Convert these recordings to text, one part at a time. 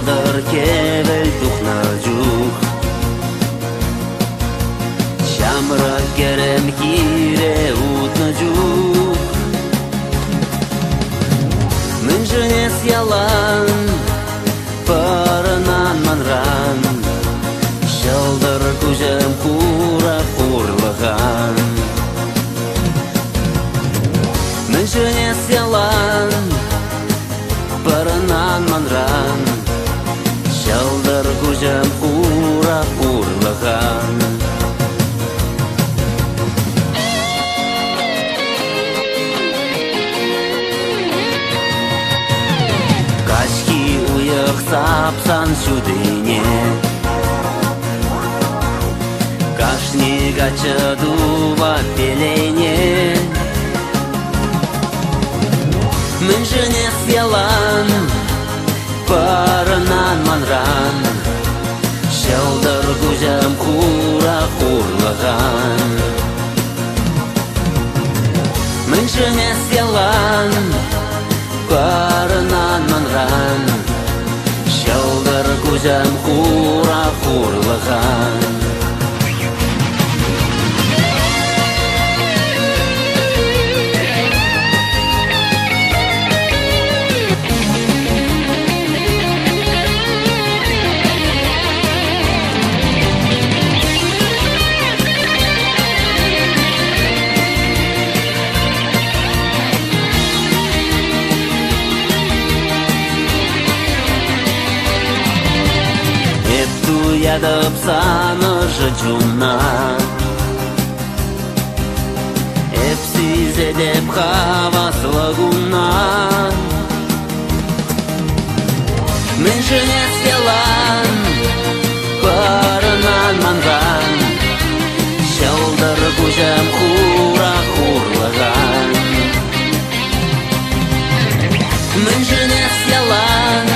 Шалдар кевел тухна жух Шамра керем хире утна жух Мен женес ялан Паранан манран Шалдар кужем кура курлаган Мен женес ялан Паранан манран Шалдар кужем кура курлаган Качки уйық сапсан шудыне Кашни гачадува пелене Мен женес ялан Паранан манран Шалдар кужем кура курлаган Мен женес ялан Паранан манран Шалдар кужем кура курлаган Ядып саны жычуна Эпсиз едеп хаваслыгуна Мен женес ялан Паранан манран Шалдар кужем кура курлаган Мен женес ялан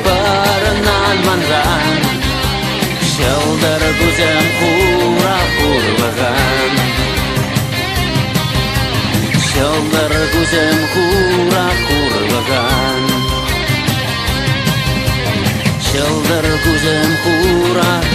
Паранан манран Шалдар кужем кура курлаган Шалдар кужем кура курлаган Шалдар кужем кура